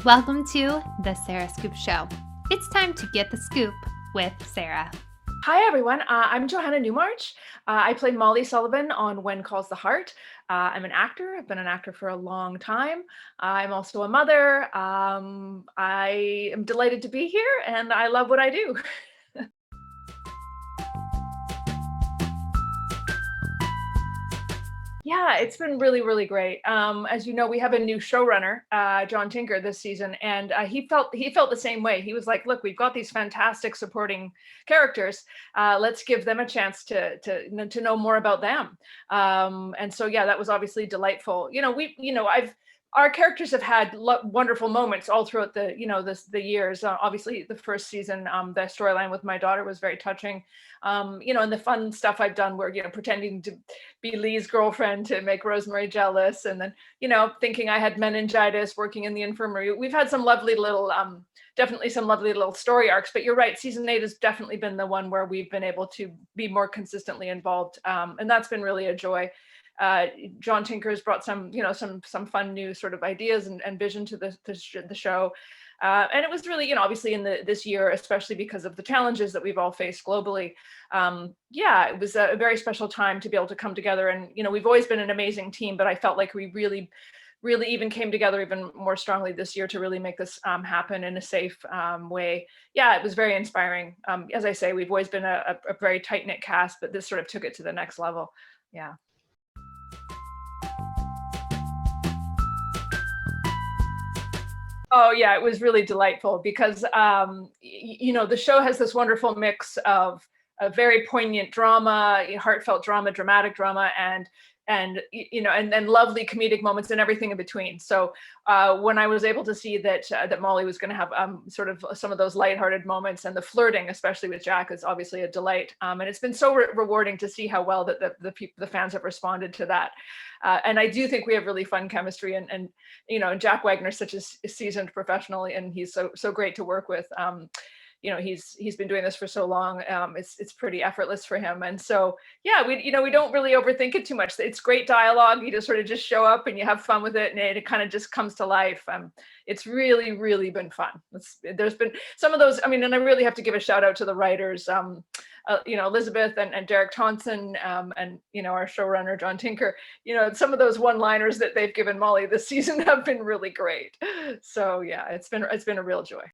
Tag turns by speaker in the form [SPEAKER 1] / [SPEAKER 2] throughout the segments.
[SPEAKER 1] Welcome to the Sarah Scoop Show. It's time to get the scoop with Sarah.
[SPEAKER 2] Hi, everyone. I'm Johannah Newmarch. I play Molly Sullivan on When Calls the Heart. I'm an actor. I've been an actor for a long time. I'm also a mother. I am delighted to be here, and I love what I do. Yeah, it's been really, really great. As you know, we have a new showrunner, John Tinker, this season, and he felt the same way. He was like, "Look, we've got these fantastic supporting characters. Let's give them a chance to know more about them." And so, yeah, that was obviously delightful. I've our characters have had wonderful moments all throughout the years. Obviously, the first season, the storyline with my daughter was very touching. And the fun stuff I've done, where pretending to be Lee's girlfriend to make Rosemary jealous, and then thinking I had meningitis, working in the infirmary. We've had some lovely little, definitely some lovely little story arcs. But you're right, season 8 has definitely been the one where we've been able to be more consistently involved, and that's been really a joy. John Tinker has brought some fun new sort of ideas and vision to the show. And it was really, obviously in this year, especially because of the challenges that we've all faced globally. Yeah, it was a very special time to be able to come together. And, we've always been an amazing team, but I felt like we really, really even came together even more strongly this year to really make this happen in a safe way. Yeah, it was very inspiring. As I say, we've always been a very tight knit cast, but this sort of took it to the next level. Yeah. Oh yeah, it was really delightful because the show has this wonderful mix of a very poignant drama, heartfelt drama, dramatic drama, and then lovely comedic moments and everything in between. So when I was able to see that Molly was going to have sort of some of those lighthearted moments, and the flirting, especially with Jack, is obviously a delight. And it's been so rewarding to see how well that the fans have responded to that. And I do think we have really fun chemistry, and Jack Wagner's such a seasoned professional, and he's so great to work with. He's been doing this for so long. It's pretty effortless for him, and so yeah, we don't really overthink it too much. It's great dialogue. You just sort of just show up and you have fun with it, and it kind of just comes to life. It's really, really been fun. There's been some of those. I mean, and I really have to give a shout out to the writers. Elizabeth and Derek Thompson, and our showrunner John Tinker. Some of those one-liners that they've given Molly this season have been really great. So yeah, it's been a real joy.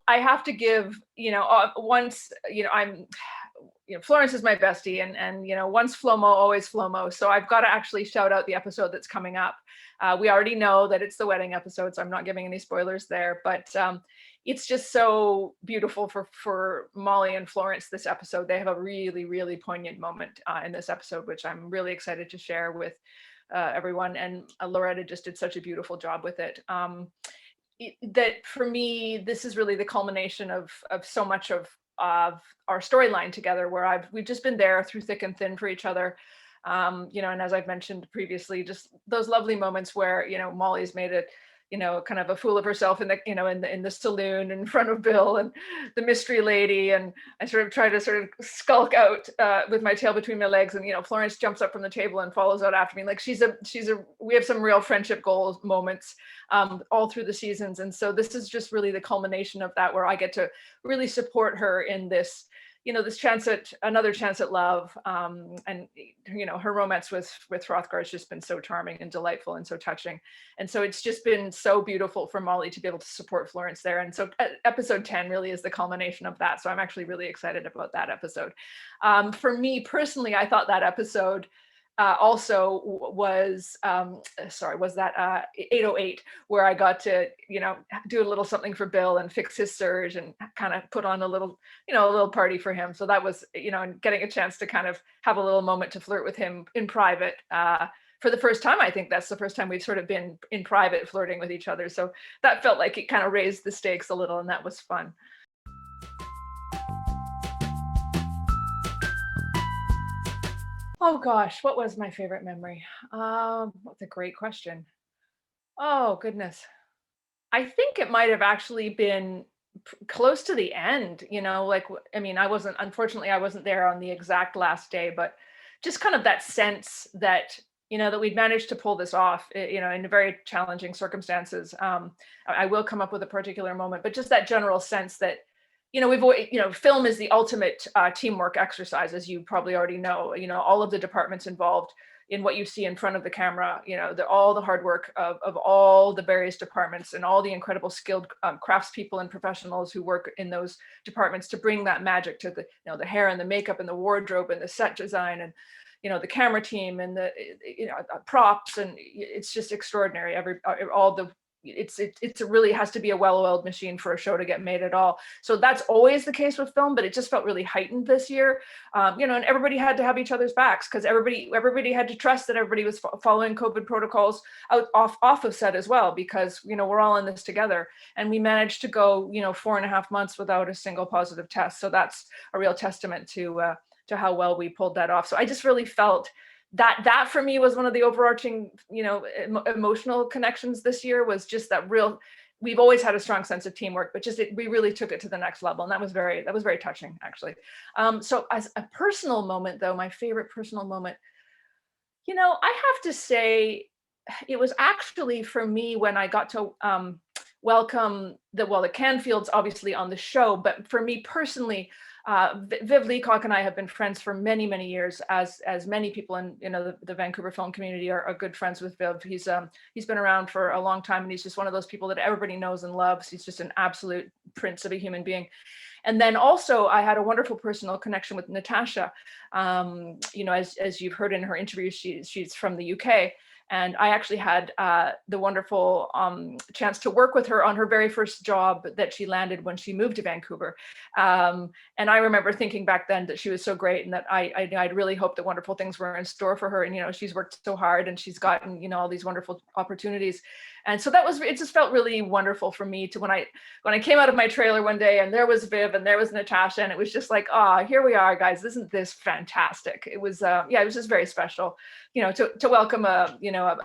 [SPEAKER 2] I have to give, once, Florence is my bestie, and once FloMo, always FloMo. So I've got to actually shout out the episode that's coming up. We already know that it's the wedding episode, so I'm not giving any spoilers there. But it's just so beautiful for Molly and Florence. This episode, they have a really, really poignant moment in this episode, which I'm really excited to share with everyone. And Loretta just did such a beautiful job with it. That for me, this is really the culmination of so much of our storyline together, where we've just been there through thick and thin for each other. And as I've mentioned previously, just those lovely moments where Molly's made it, kind of a fool of herself in the saloon in front of Bill and the mystery lady, and I sort of try to sort of skulk out with my tail between my legs, and Florence jumps up from the table and follows out after me. Like we have some real friendship goals moments all through the seasons, and so this is just really the culmination of that, where I get to really support her in this another chance at love. And her romance with Hrothgar has just been so charming and delightful and so touching, and so it's just been so beautiful for Molly to be able to support Florence there. And so episode 10 really is the culmination of that, so I'm actually really excited about that episode. For me personally, I thought that episode also was was that 808, where I got to do a little something for Bill and fix his surge and kind of put on a little party for him. So that was and getting a chance to kind of have a little moment to flirt with him in private. For the first time, I think that's the first time we've sort of been in private flirting with each other. So that felt like it kind of raised the stakes a little, and that was fun. Oh gosh, what was my favorite memory? That's a great question. Oh goodness. I think it might have actually been close to the end, I mean, unfortunately, I wasn't there on the exact last day, but just kind of that sense that that we'd managed to pull this off, in very challenging circumstances. I will come up with a particular moment, but just that general sense that, we've always, film is the ultimate teamwork exercise, as you probably already know. All of the departments involved in what you see in front of the camera, all the hard work of all the various departments and all the incredible skilled craftspeople and professionals who work in those departments to bring that magic to the hair and the makeup and the wardrobe and the set design and the camera team and the props, and it's just extraordinary. It really has to be a well-oiled machine for a show to get made at all. So that's always the case with film, but it just felt really heightened this year. And everybody had to have each other's backs, because everybody had to trust that everybody was following COVID protocols off of set as well, because we're all in this together. And we managed to go 4.5 months without a single positive test. So that's a real testament to how well we pulled that off. So I just really felt that for me was one of the overarching, emotional connections this year, was just that we've always had a strong sense of teamwork, but we really took it to the next level. And that was very touching, actually. So as a personal moment though, my favorite personal moment, I have to say it was actually for me when I got to welcome the Canfields obviously on the show, but for me personally, Viv Leacock and I have been friends for many, many years, as many people in the Vancouver film community are good friends with Viv. He's been around for a long time, and he's just one of those people that everybody knows and loves. He's just an absolute prince of a human being. And then also I had a wonderful personal connection with Natasha. As you've heard in her interview, she's from the UK. And I actually had the wonderful chance to work with her on her very first job that she landed when she moved to Vancouver. And I remember thinking back then that she was so great, and that I'd really hoped that wonderful things were in store for her. And, she's worked so hard, and she's gotten, all these wonderful opportunities. And so it just felt really wonderful for me to, when I came out of my trailer one day and there was Viv and there was Natasha, and it was just like, here we are, guys, isn't this fantastic? It was, it was just very special, to welcome a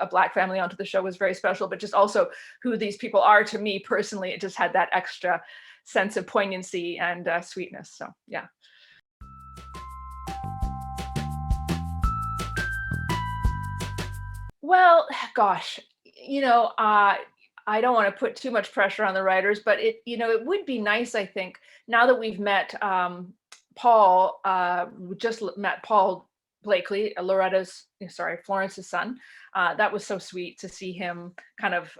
[SPEAKER 2] Black family onto the show was very special, but just also who these people are to me personally, it just had that extra sense of poignancy and sweetness. So, yeah. Well, gosh, I don't want to put too much pressure on the writers, but it would be nice, I think, now that we've met Paul, just met Paul Blakely, Florence's son. That was so sweet to see him kind of,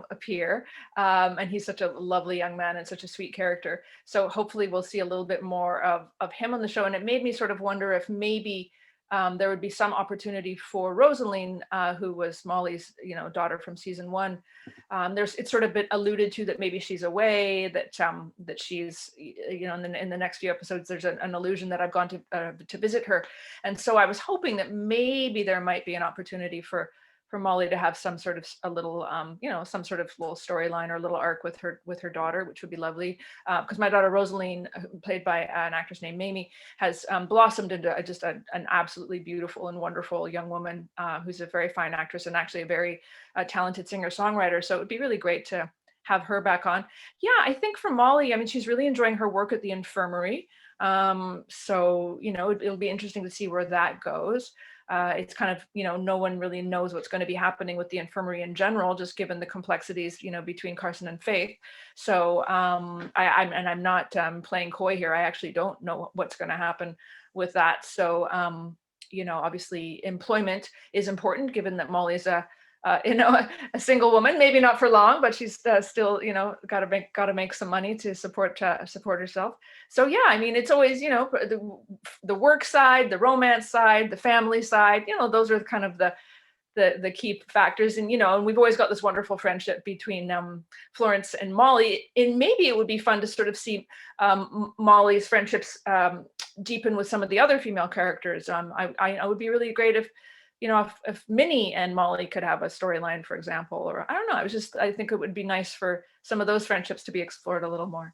[SPEAKER 2] appear. And he's such a lovely young man and such a sweet character. So hopefully we'll see a little bit more of him on the show. And it made me sort of wonder if maybe there would be some opportunity for Rosaline, who was Molly's, daughter from season 1. It's sort of been alluded to that maybe she's away, that she's, in the next few episodes, there's an allusion that I've gone to visit her. And so I was hoping that maybe there might be an opportunity for Molly to have some sort of some sort of little storyline or a little arc with her daughter, which would be lovely. Because my daughter Rosaline, played by an actress named Mamie, has blossomed into just an absolutely beautiful and wonderful young woman who's a very fine actress and actually a very talented singer-songwriter. So it would be really great to have her back on. Yeah, I think for Molly, she's really enjoying her work at the infirmary. So it'll be interesting to see where that goes. It's kind of, no one really knows what's going to be happening with the infirmary in general, just given the complexities, between Carson and Faith. So I'm not playing coy here. I actually don't know what's going to happen with that. So, obviously employment is important, given that Molly's a single woman, maybe not for long, but she's still, got to make some money to support herself. So yeah, it's always, the work side, the romance side, the family side, those are kind of the key factors. And, and we've always got this wonderful friendship between Florence and Molly. And maybe it would be fun to sort of see Molly's friendships deepen with some of the other female characters. I would be really great if Minnie and Molly could have a storyline, for example, or I don't know. I think it would be nice for some of those friendships to be explored a little more.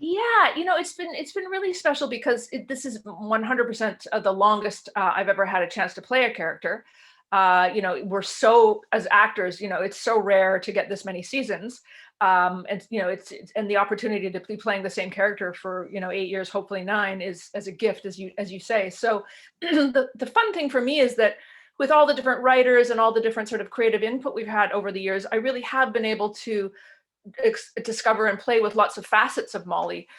[SPEAKER 2] Yeah, it's been really special because this is 100% the longest I've ever had a chance to play a character. we're so, as actors, it's so rare to get this many seasons. And and the opportunity to be playing the same character for 8 years, hopefully 9, is as a gift, as you say. So the fun thing for me is that with all the different writers and all the different sort of creative input we've had over the years, I really have been able to discover and play with lots of facets of Molly,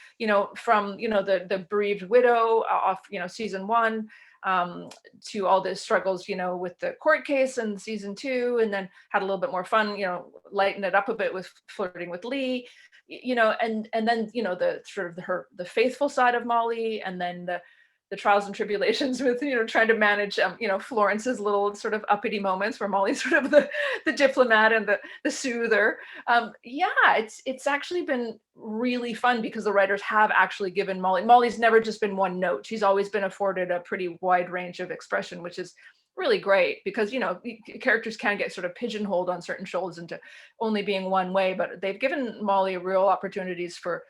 [SPEAKER 2] from the bereaved widow off season 1, to all the struggles with the court case in season 2, and then had a little bit more fun, lighten it up a bit with flirting with Lee, and then the sort of the faithful side of Molly, and then the trials and tribulations with trying to manage Florence's little sort of uppity moments where Molly's sort of the diplomat and the soother. It's actually been really fun because the writers have actually given Molly's never just been one note. She's always been afforded a pretty wide range of expression, which is really great because characters can get sort of pigeonholed on certain shows into only being one way, but they've given Molly real opportunities for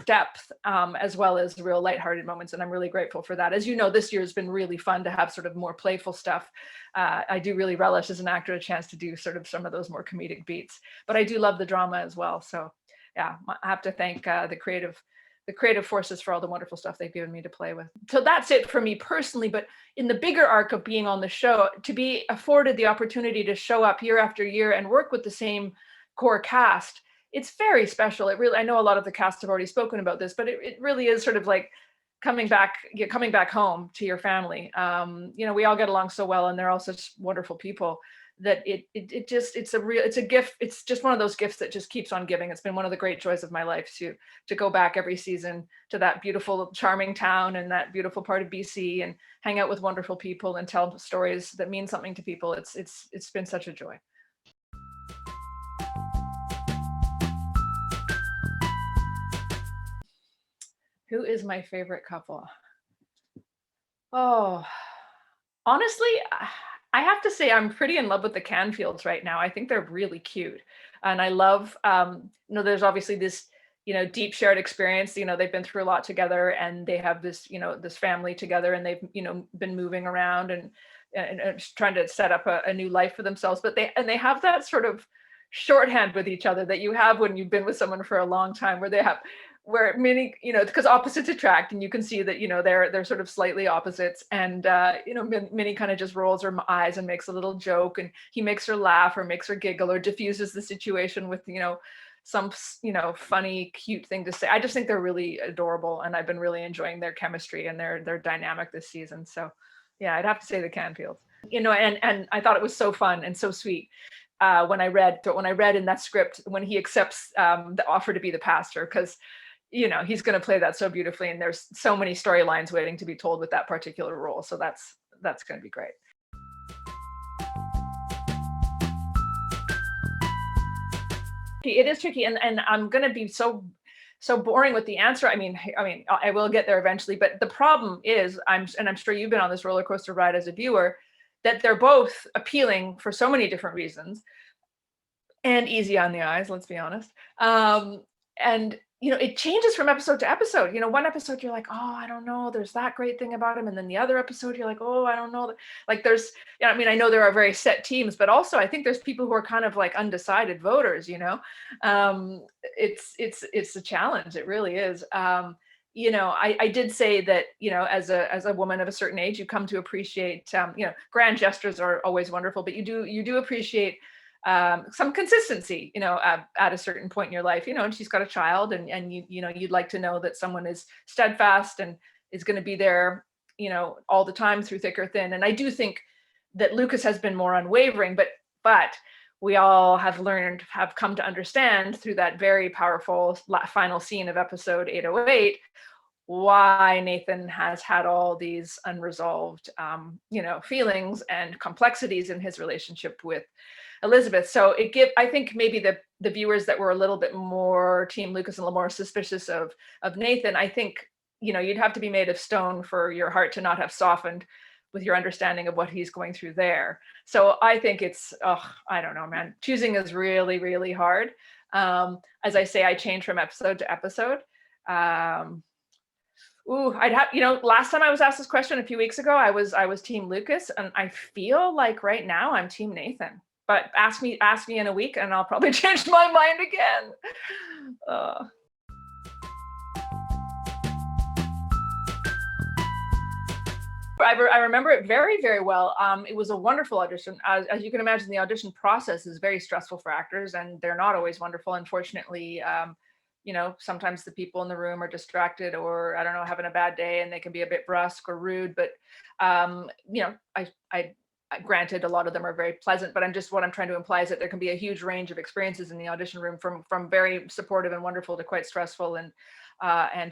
[SPEAKER 2] depth, as well as real lighthearted moments, and I'm really grateful for that. As you know, this year has been really fun to have sort of more playful stuff. I do really relish as an actor a chance to do sort of some of those more comedic beats, but I do love the drama as well. So yeah, I have to thank the creative forces for all the wonderful stuff they've given me to play with. So that's it for me personally, but in the bigger arc of being on the show, to be afforded the opportunity to show up year after year and work with the same core cast, it's very special. I know a lot of the cast have already spoken about this, but it really is sort of like coming back home to your family. We all get along so well, and they're all such wonderful people that it's a gift. It's just one of those gifts that just keeps on giving. It's been one of the great joys of my life to go back every season to that beautiful, charming town and that beautiful part of BC and hang out with wonderful people and tell stories that mean something to people. It's been such a joy. Who is my favorite couple? Oh, honestly, I have to say I'm pretty in love with the Canfields right now. I think they're really cute. And I love, there's obviously this, deep shared experience. They've been through a lot together, and they have this, this family together, and they've, been moving around and trying to set up a new life for themselves. But they have that sort of shorthand with each other that you have when you've been with someone for a long time, where many, because opposites attract, and you can see that, they're sort of slightly opposites, and Minnie kind of just rolls her eyes and makes a little joke, and he makes her laugh or makes her giggle or diffuses the situation with some funny, cute thing to say. I just think they're really adorable, and I've been really enjoying their chemistry and their dynamic this season. So yeah, I'd have to say the Canfields. And I thought it was so fun and so sweet when I read in that script when he accepts the offer to be the pastor, because he's going to play that so beautifully, and there's so many storylines waiting to be told with that particular role. So that's going to be great. It is tricky, and I'm going to be so boring with the answer. I mean, I will get there eventually, but the problem is, I'm sure you've been on this roller coaster ride as a viewer, that they're both appealing for so many different reasons, and easy on the eyes, let's be honest. And it changes from episode to episode. One episode you're like, oh, I don't know, there's that great thing about him, and then the other episode you're like, oh, I don't know. Like there's, I know there are very set teams, but also I think there's people who are kind of like undecided voters. It's a challenge. It really is. I did say that, as a woman of a certain age, you come to appreciate, grand gestures are always wonderful, but you do appreciate some consistency, at a certain point in your life, and she's got a child, and you'd like to know that someone is steadfast and is going to be there, all the time through thick or thin. And I do think that Lucas has been more unwavering, but we all have come to understand through that very powerful final scene of episode 808 why Nathan has had all these unresolved, feelings and complexities in his relationship with Elizabeth. So I think maybe the viewers that were a little bit more Team Lucas and a little more suspicious of Nathan, I think, you'd have to be made of stone for your heart to not have softened with your understanding of what he's going through there. So I think it's, I don't know, man, choosing is really, really hard. As I say, I change from episode to episode. Ooh, I'd have, last time I was asked this question a few weeks ago, I was team Lucas, and I feel like right now I'm team Nathan. But ask me in a week and I'll probably change my mind again. Uh, I remember it very, very well. It was a wonderful audition. As you can imagine, the audition process is very stressful for actors, and they're not always wonderful. Unfortunately, sometimes the people in the room are distracted, or I don't know, having a bad day, and they can be a bit brusque or rude. But I granted, a lot of them are very pleasant, but what I'm trying to imply is that there can be a huge range of experiences in the audition room, from very supportive and wonderful to quite stressful and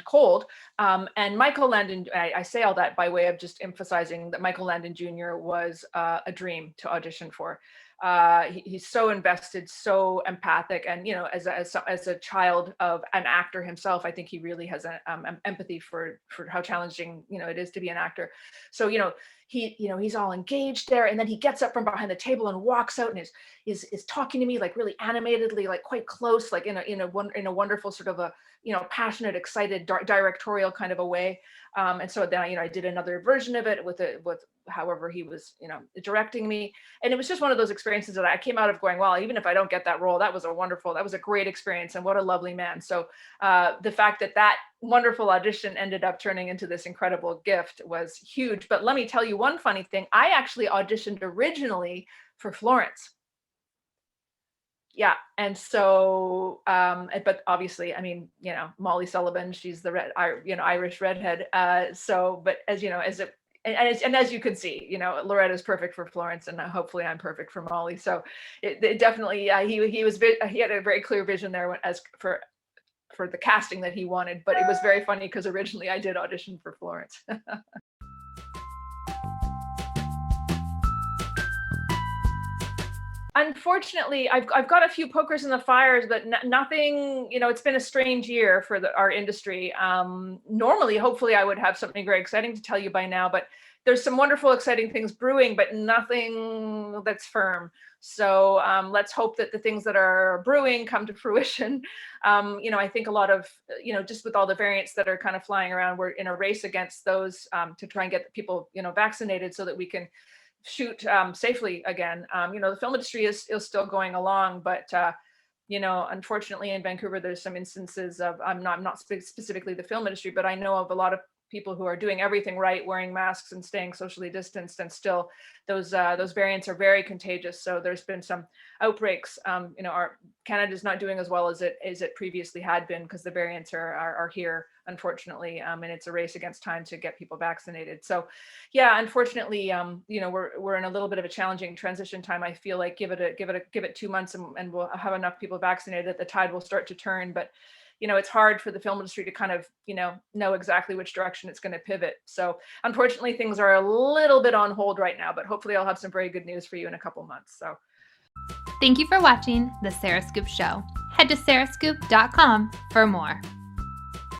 [SPEAKER 2] cold. And Michael Landon, I say all that by way of just emphasizing that Michael Landon Jr. was a dream to audition for. He's so invested, so empathic, and as a child of an actor himself, I think he really has empathy for how challenging it is to be an actor. So he's all engaged there, and then he gets up from behind the table and walks out and is talking to me like really animatedly, like quite close, like in a wonderful sort of a passionate, excited, directorial kind of a way. And so then I did another version of it with however he was directing me, and it was just one of those experiences that I came out of going, well, even if I don't get that role, that was a great experience, and what a lovely man. So the fact that wonderful audition ended up turning into this incredible gift was huge. But let me tell you one funny thing. I actually auditioned originally for Florence. Yeah. And so, but obviously, I mean, Molly Sullivan, she's the Irish redhead. But as you can see, Loretta's perfect for Florence, and hopefully I'm perfect for Molly. So it definitely, he had a very clear vision there as for the casting that he wanted. But it was very funny because originally I did audition for Florence. Unfortunately, I've got a few pokers in the fires, but nothing. It's been a strange year for our industry. Normally, hopefully, I would have something very exciting to tell you by now, but there's some wonderful, exciting things brewing, but nothing that's firm. So let's hope that the things that are brewing come to fruition. I think a lot of, just with all the variants that are kind of flying around, we're in a race against those to try and get people, vaccinated so that we can shoot safely again. The film industry is still going along, but unfortunately in Vancouver, there's some instances of, I'm not specifically the film industry, but I know of a lot of people who are doing everything right, wearing masks and staying socially distanced, and still those variants are very contagious. So there's been some outbreaks. Canada's not doing as well as it previously had been, because the variants are here, unfortunately, and it's a race against time to get people vaccinated. So yeah, unfortunately, we're in a little bit of a challenging transition time. I feel like give it 2 months, and we'll have enough people vaccinated that the tide will start to turn. But it's hard for the film industry to kind of, know exactly which direction it's going to pivot. So unfortunately, things are a little bit on hold right now, but hopefully I'll have some very good news for you in a couple months. So
[SPEAKER 1] Thank you for watching The Sarah Scoop Show. Head to sarahscoop.com for more.